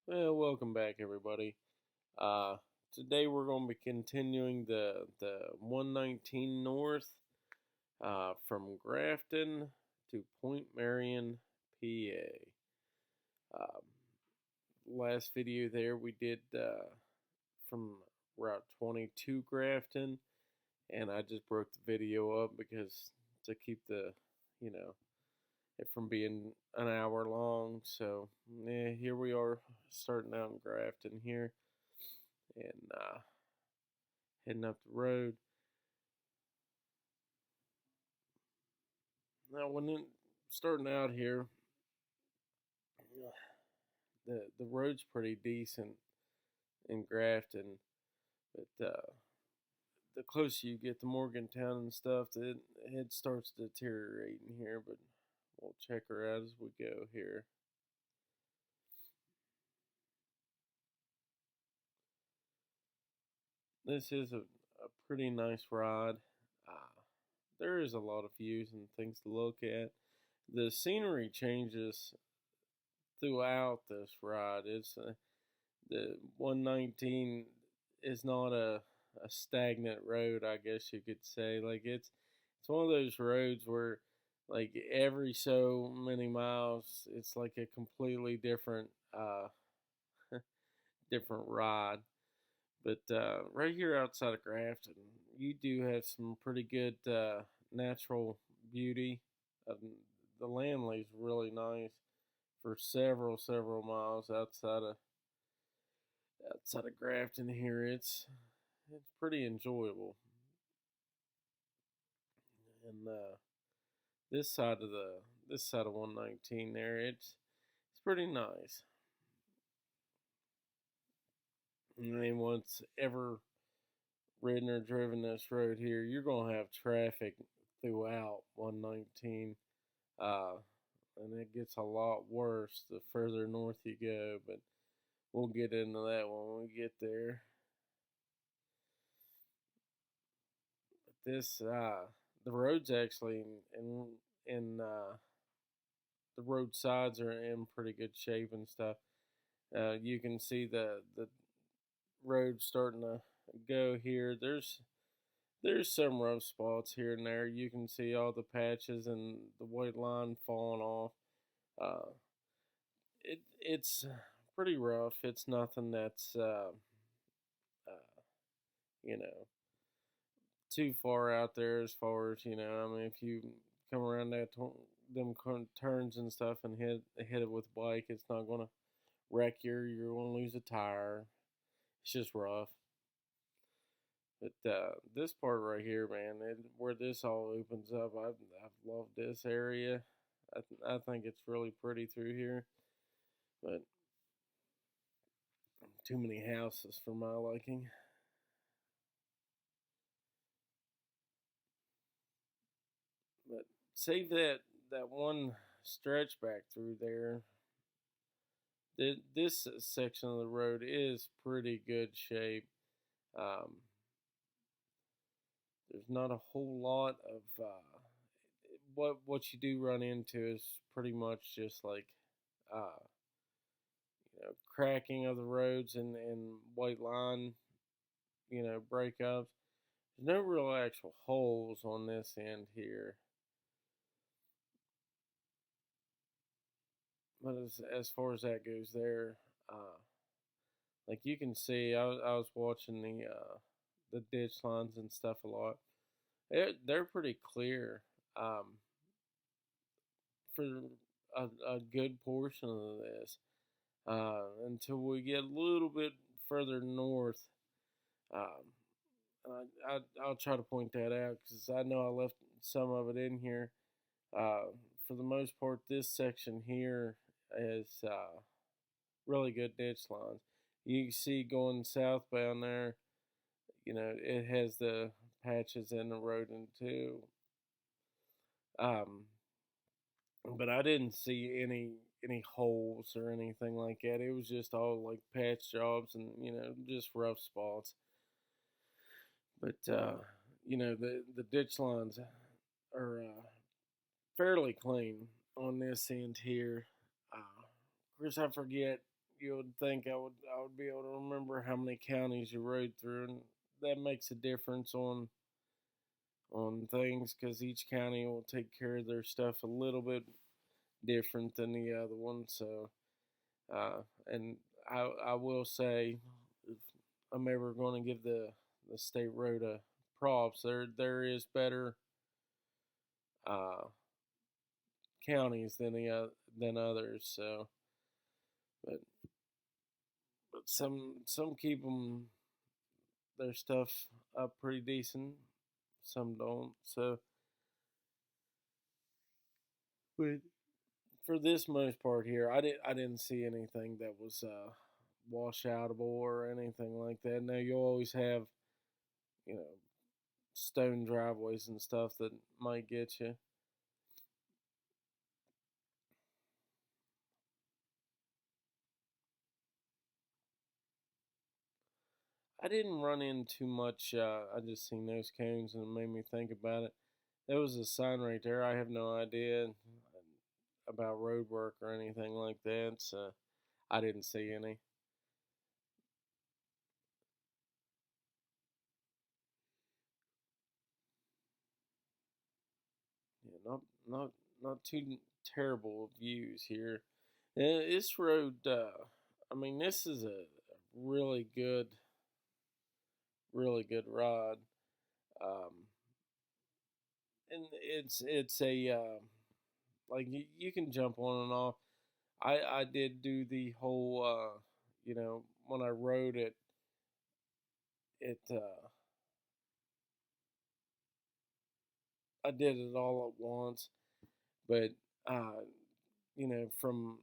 Well, welcome back, everybody. Uh, Today we're going to be continuing the 119 North from Grafton to Point Marion, PA. Last video there we did from Route 22 Grafton, and I just broke the video up because to keep you know, it from being an hour long. So yeah, here we are starting out in Grafton here and heading up the road. Now, starting out here, the road's pretty decent in Grafton, but the closer you get to Morgantown and stuff, it starts deteriorating here. But we'll check her out as we go here. This is a pretty nice ride. There is a lot of views and things to look at. The scenery changes throughout this ride. The 119 is not a stagnant road, I guess you could say. Like it's one of those roads where like every so many miles it's like a completely different ride. But right here outside of Grafton, you do have some pretty good natural beauty. The land lays really nice for several miles outside of Grafton here. It's pretty enjoyable. And this side of 119 there, it's pretty nice. And anyone's ever ridden or driven this road here, you're gonna have traffic throughout 119. Uh, and it gets a lot worse the further north you go, but we'll get into that when we get there. This the roads actually in the road sides are in pretty good shape and stuff. You can see the road starting to go here. There's some rough spots here and there. You can see all the patches and the white line falling off. Uh, it's pretty rough. It's nothing that's you know too far out there as far as I mean, if you come around them turns and stuff and hit it with a bike, it's not gonna wreck you're gonna lose a tire. It's just rough. But this part right here, man, where this all opens up, I've loved this area. I think it's really pretty through here, but too many houses for my liking. But save that one stretch back through there. This section of the road is pretty good shape. Um, there's not a whole lot of what you do run into is pretty much just like uh, cracking of the roads and white line, breakups. There's no real actual holes on this end here. But as far as that goes there, like you can see, I was watching the ditch lines and stuff a lot. They're pretty clear for a good portion of this until we get a little bit further north. Um, I'll try to point that out because I know I left some of it in here. For the most part, this section here is really good ditch lines. You can see going southbound there, it has the patches in the road and too. Um, but I didn't see any holes or anything like that. It was just all like patch jobs and just rough spots. But the ditch lines are fairly clean on this end here. Of course, I forget. you would think I would be able to remember how many counties you rode through, and that makes a difference on things because each county will take care of their stuff a little bit different than the other one. So, and I will say, if I'm ever going to give the state road a props, there is better uh, counties than others. So, but some keep their stuff up pretty decent, some don't. So, but for this most part here, I didn't see anything that was washoutable or anything like that. Now you'll always have you know stone driveways and stuff that might get you. I didn't run into much. I just seen those cones and it made me think about it. There was a sign right there. I have no idea about road work or anything like that, so I didn't see any. Yeah, not not too terrible views here. This road, I mean, this is a really really good ride. Um, and it's a like you can jump on and off. I did do the whole when I rode it, it I did it all at once, but uh from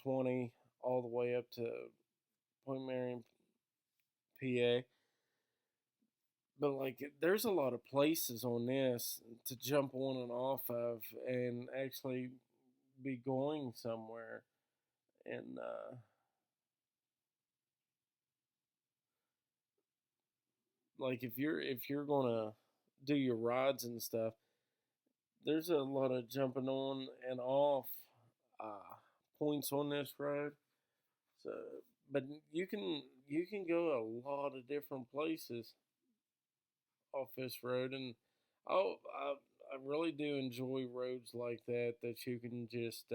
20 all the way up to Point Marion, PA. But like, there's a lot of places on this to jump on and off of, and actually be going somewhere. And like, if you're gonna do your rides and stuff, there's a lot of jumping on and off uh, points on this road. So, but you can go a lot of different places off this road, and I really do enjoy roads like that you can just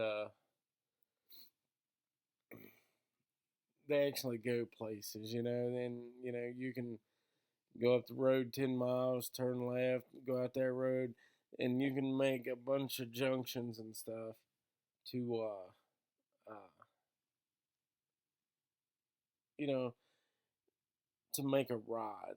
they actually go places, and you can go up the road 10 miles, turn left, go out that road, and you can make a bunch of junctions and stuff to you know to make a ride.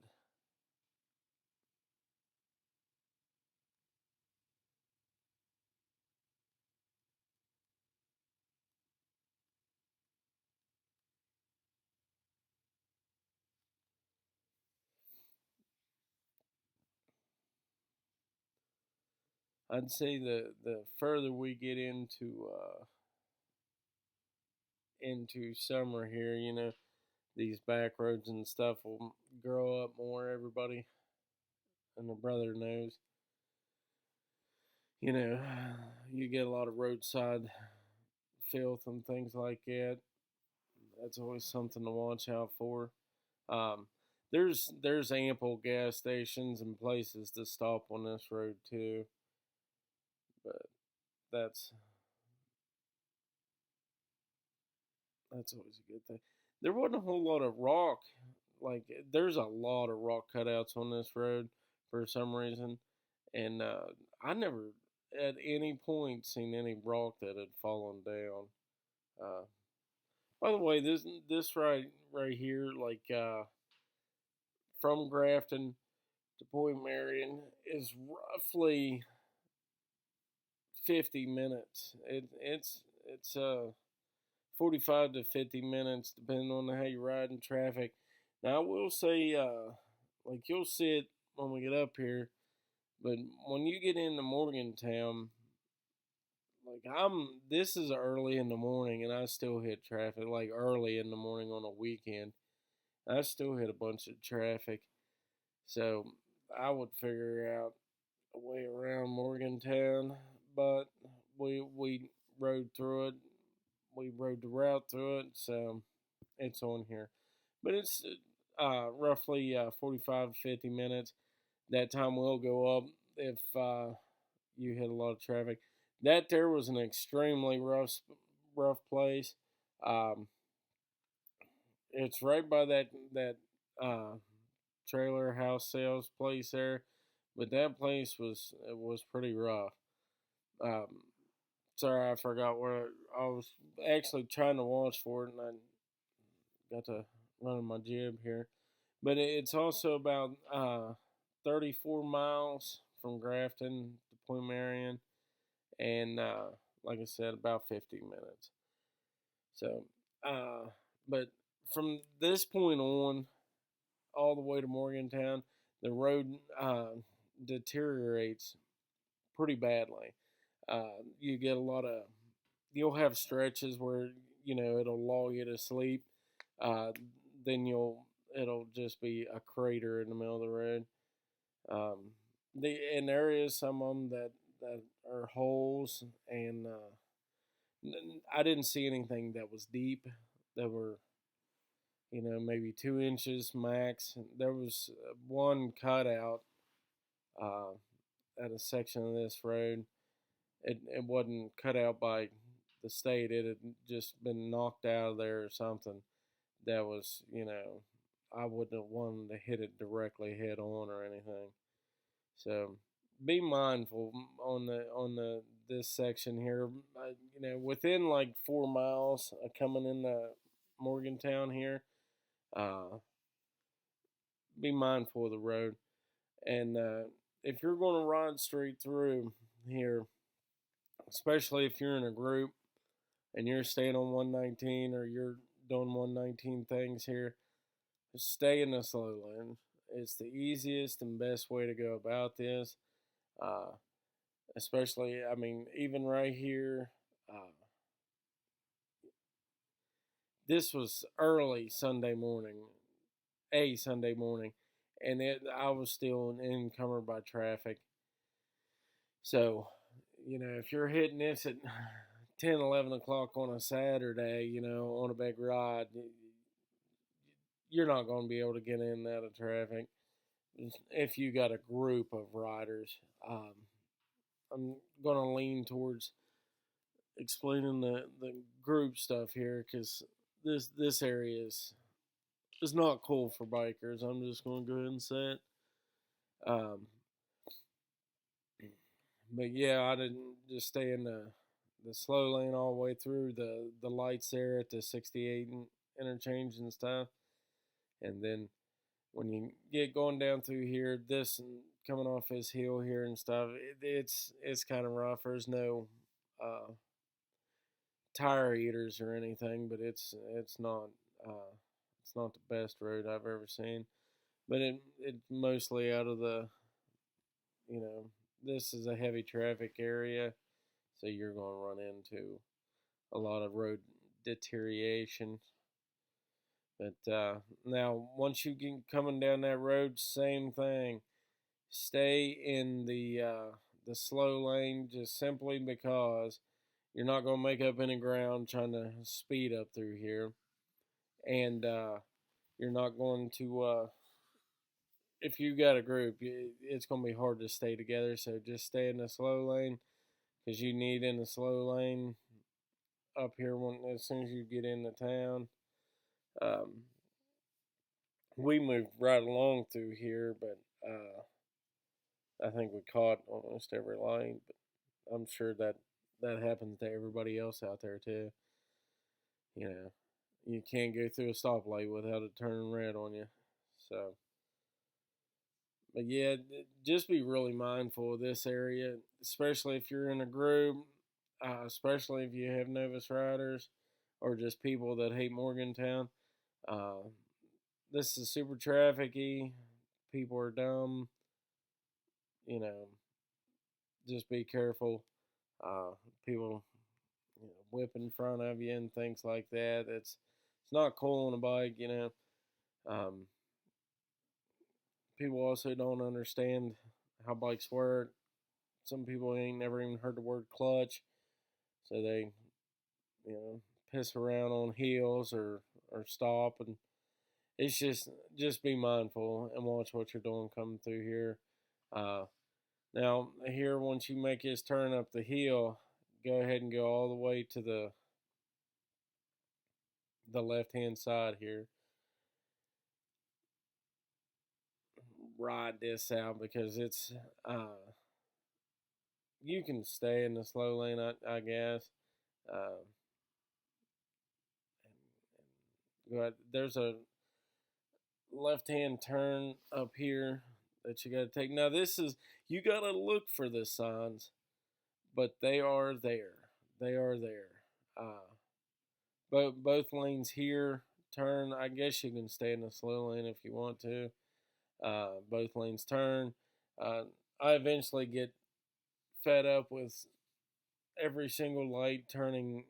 I'd say the further we get into summer here, these back roads and stuff will grow up more. Everybody and their brother knows. You know, you get a lot of roadside filth and things like that. That's always something to watch out for. Um, there's ample gas stations and places to stop on this road too, but that's that's always a good thing. There wasn't a whole lot of rock. Like, there's a lot of rock cutouts on this road for some reason, and I never at any point seen any rock that had fallen down. Uh, by the way, this right here, like from Grafton to Point Marion, is roughly 50 minutes. It's 45 to 50 minutes depending on how you ride in traffic. Now I will say, like, you'll see it when we get up here, but when you get into Morgantown, like, this is early in the morning and I still hit traffic. Like, early in the morning on a weekend, I still hit a bunch of traffic. So I would figure out a way around Morgantown, but we rode through it. We rode the route through it, so it's on here. But it's roughly 45 to 50 minutes. That time will go up if you hit a lot of traffic. That there was an extremely rough place. Um, it's right by that uh, trailer house sales place there, but that place was pretty rough. Um, Sorry, I forgot where I was actually trying to watch for it, and I got to run my jib here. But it's also about 34 miles from Grafton to Point Marion, and like I said, about 50 minutes. So, uh, but from this point on, all the way to Morgantown, the road deteriorates pretty badly. You get a lot of, you'll have stretches where it'll lull you to sleep. Uh, then it'll just be a crater in the middle of the road. Um, and there is some of them that are holes, and I didn't see anything that was deep. That were maybe 2 inches max. There was one cutout uh, at a section of this road. It wasn't cut out by the state. It had just been knocked out of there or something. That was I wouldn't have wanted to hit it directly head on or anything. So be mindful on the this section here. Within like 4 miles coming into Morgantown here, uh, be mindful of the road. And if you're going to ride straight through here, especially if you're in a group and you're staying on 119 or you're doing 119 things here, just stay in the slow lane. It's the easiest and best way to go about this. Uh, Especially, I mean, even right here, this was early Sunday morning, and I was still encumbered by traffic. So, if you're hitting this at 10, 11 o'clock on a Saturday, on a big ride, you're not going to be able to get in and out of traffic if you got a group of riders. I'm going to lean towards explaining the group stuff here because this area is not cool for bikers. I'm just going to go ahead and say it. Um, but yeah, I didn't just stay in the slow lane all the way through the lights there at the 68 interchange and stuff, and then when you get going down through here, this and coming off this hill here and stuff, it's kind of rough. There's no uh, tire eaters or anything, but uh, it's not the best road I've ever seen. But it's mostly out of the you know this is a heavy traffic area, so you're going to run into a lot of road deterioration. But now, once you get coming down that road, same thing. Stay in the slow lane, just simply because you're not going to make up any ground trying to speed up through here, and you're not going to. If you got a group, it's going to be hard to stay together. So just stay in the slow lane because you need in the slow lane up here as soon as you get into town. Um, we moved right along through here, but I think we caught almost every lane. But I'm sure that happens to everybody else out there too. You know, you can't go through a stoplight without it turning red on you. So, but yeah, just be really mindful of this area, especially if you're in a group, especially if you have novice riders or just people that hate Morgantown. Uh, this is super trafficy. People are dumb. You know, just be careful. Uh, People, whip in front of you and things like that. It's not cool on a bike. Um, People also don't understand how bikes work. Some people ain't never even heard the word clutch, so they piss around on heels or or stop, and it's just be mindful and watch what you're doing coming through here. Now here, once you make this turn up the hill, go ahead and go all the way to the left hand side here. Ride this out because it's you can stay in the slow lane, I guess. But there's a left hand turn up here that you got to take. Now this is, you got to look for the signs, but they are there. They are there. Both lanes here turn. I guess you can stay in the slow lane if you want to. Both lanes turn. I eventually get fed up with every single light turning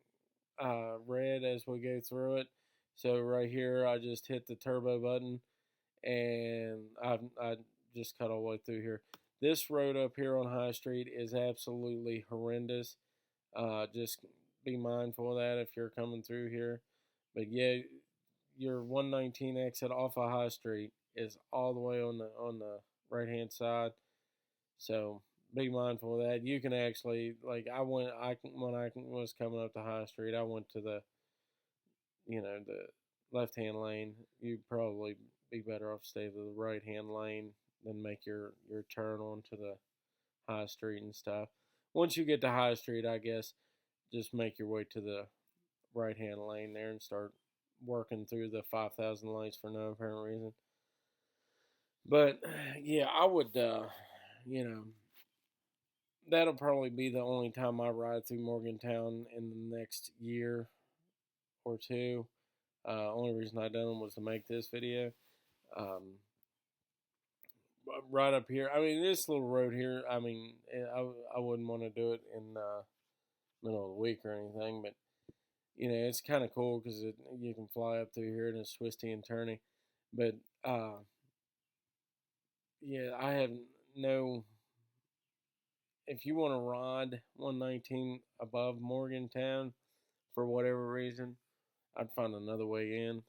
red as we go through it. So right here, I just hit the turbo button, and I just cut all the way through here. This road up here on High Street is absolutely horrendous. Just be mindful of that if you're coming through here. But yeah, your 119 exit off of High Street is all the way on the right hand side. So be mindful of that. You can actually, like, when I was coming up to High Street, I went to the left hand lane. You'd probably be better off stay to the right hand lane than make your turn onto the High Street and stuff. Once you get to High Street, I guess just make your way to the right hand lane there and start working through the 5,000 lights for no apparent reason. But yeah, I would that'll probably be the only time I ride through Morgantown in the next year or two. Only reason I done was to make this video. Right up here, I mean, this little road here, I mean, I wouldn't want to do it in the middle of the week or anything, but it's kind of cool because you can fly up through here and it's twisty and turny. But yeah, I have no. If you want to ride 119 above Morgantown for whatever reason, I'd find another way in.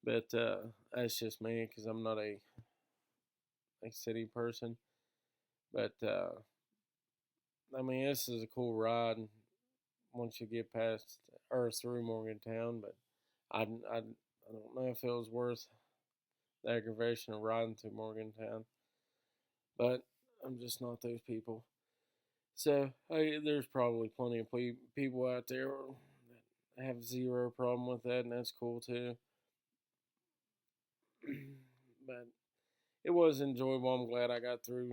But that's just me because I'm not a city person. But I mean, this is a cool ride once you get past or through Morgantown. But I don't know if it was worth the aggravation of riding through Morgantown. But I'm just not those people. So there's probably plenty of people out there that have zero problem with that, and that's cool too. But it was enjoyable. I'm glad I got through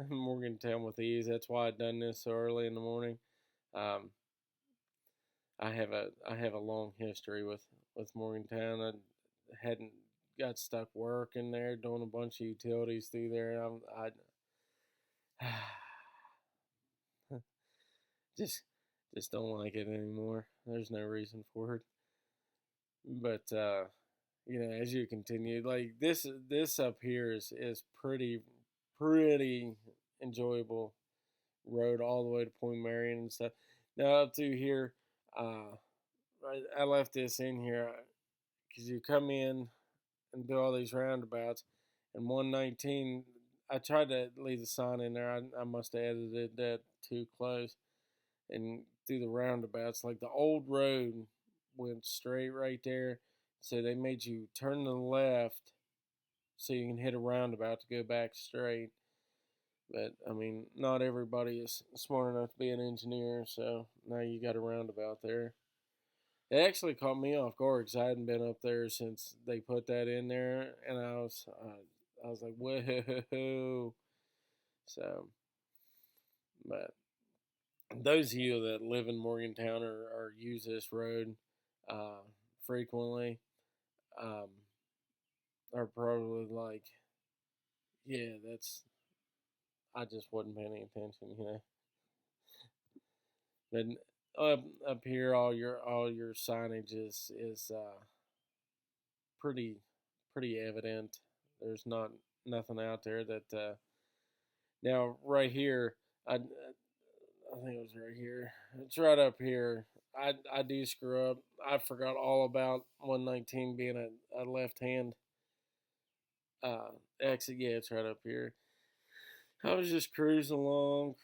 Morgantown with ease. That's why I done this so early in the morning. I have a long history with Morgantown. I hadn't got stuck working there, doing a bunch of utilities through there. I just don't like it anymore. There's no reason for it. But as you continue, like this up here is pretty enjoyable road all the way to Point Marion and stuff. Now up through here, I left this in here because you come in and do all these roundabouts, and 119. I tried to leave the sign in there. I must have edited that too close. And through the roundabouts, like the old road went straight right there, so they made you turn to the left so you can hit a roundabout to go back straight. But I mean, not everybody is smart enough to be an engineer, so now you got a roundabout there. It actually caught me off guard because I hadn't been up there since they put that in there, and I was like, whoa. So, but those of you that live in Morgantown or use this road frequently are probably like, yeah, I just wasn't paying any attention, But up here, all your signage is pretty evident. There's nothing out there that. Now right here, I think it was right here. It's right up here. I do screw up. I forgot all about 119 being a left hand exit. Yeah, it's right up here. I was just cruising along,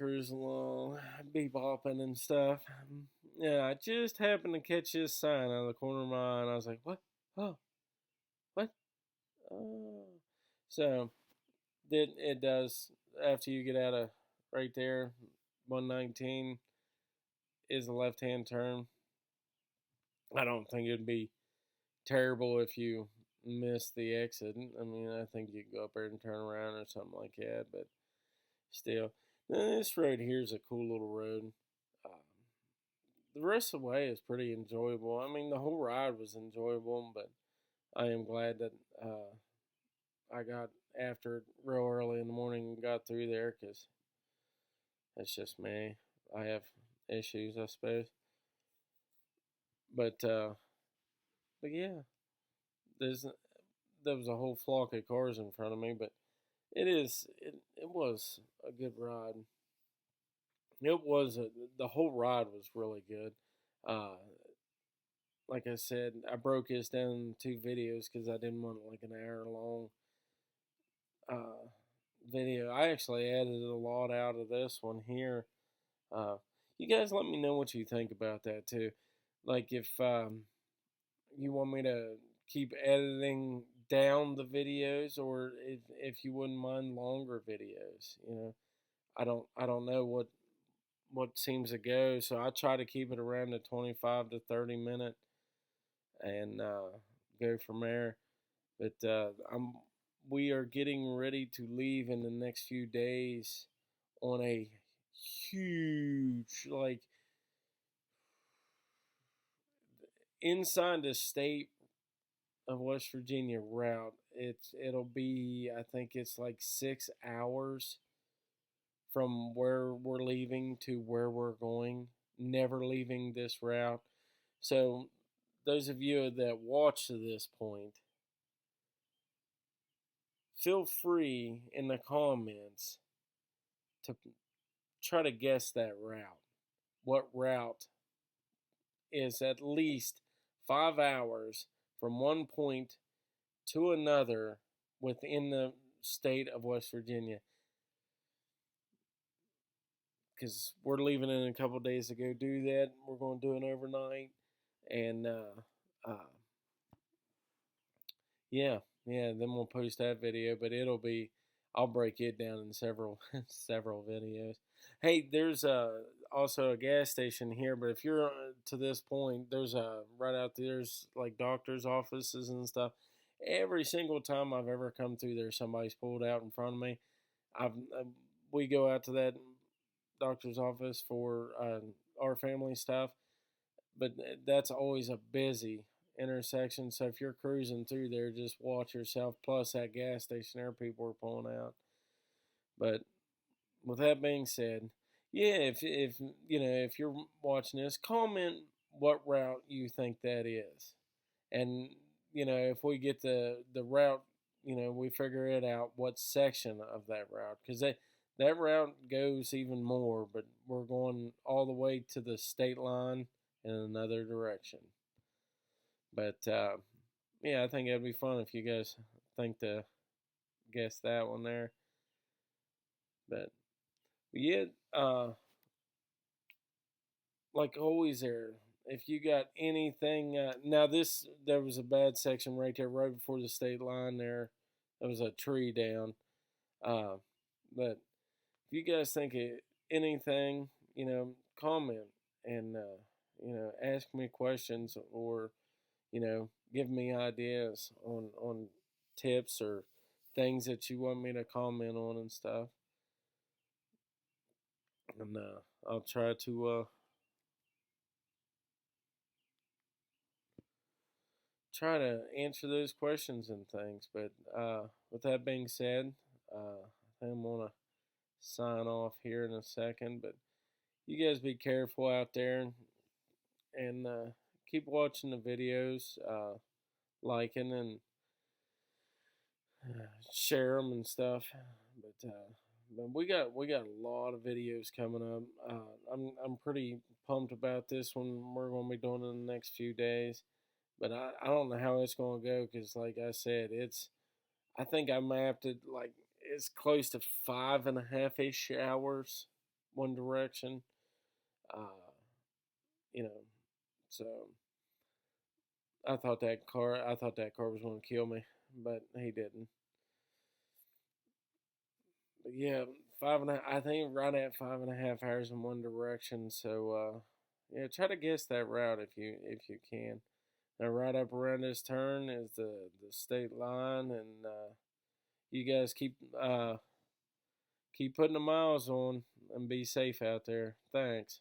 bebopping and stuff. Yeah, I just happened to catch this sign out of the corner of my eye, and I was like, "What? Oh, what? Oh." So it does after you get out of right there. 119 is a left-hand turn. I don't think it'd be terrible if you miss the exit. I mean, I think you can go up there and turn around or something like that, but still, this road here is a cool little road. Um, the rest of the way is pretty enjoyable. I mean, the whole ride was enjoyable, but I am glad that I got after it real early in the morning and got through there because that's just me. I have issues, I suppose. But uh, but yeah, there's there was a whole flock of cars in front of me, but it was a good ride. It was the whole ride was really good. Uh, like I said, I broke this down into 2 videos because I didn't want like an hour long uh, video. I actually added a lot out of this one here. Uh, you guys let me know what you think about that too. Like if you want me to keep editing down the videos, or if you wouldn't mind longer videos. I don't know what seems to go, so I try to keep it around the 25 to 30 minute and go from there. But we are getting ready to leave in the next few days on a huge, like, inside the state of West Virginia route. It'll be, I think it's like 6 hours from where we're leaving to where we're going, never leaving this route. So those of you that watch to this point, feel free in the comments to try to guess that route. What route is at least 5 hours from one point to another within the state of West Virginia? Because we're leaving in a couple days to go do that. We're going to do it overnight. And yeah, then we'll post that video, but I'll break it down in several several videos. Hey, there's also a gas station here, but if you're to this point, there's right out there's like doctor's offices and stuff. Every single time I've ever come through there, somebody's pulled out in front of me. We go out to that doctor's office for our family stuff, but that's always a busy intersection. So if you're cruising through there, just watch yourself. Plus, that gas station there, people are pulling out. But with that being said, yeah, if if you're watching this, comment what route you think that is, and if we get the route, we figure it out what section of that route, because that route goes even more, but we're going all the way to the state line in another direction. But yeah, I think it'd be fun if you guys think to guess that one there. But yeah, like always, there. If you got anything, now there was a bad section right there, right before the state line. There was a tree down. But if you guys think of anything, comment and ask me questions, or give me ideas on tips or things that you want me to comment on and stuff, and I'll try to answer those questions and things. But with that being said, I think I'm gonna sign off here in a second. But you guys be careful out there, and keep watching the videos, liking and share them and stuff. But But we got a lot of videos coming up. I'm pretty pumped about this one. We're gonna be doing in the next few days, but I don't know how it's gonna go because, like I said, I think I mapped it like it's close to 5.5-ish hours one direction. Uh, you know, so I thought that car was gonna kill me, but he didn't. But yeah, five and a, I think right at 5.5 hours in one direction. So yeah, try to guess that route if you can. Now right up around this turn is the state line, and you guys keep putting the miles on and be safe out there. Thanks.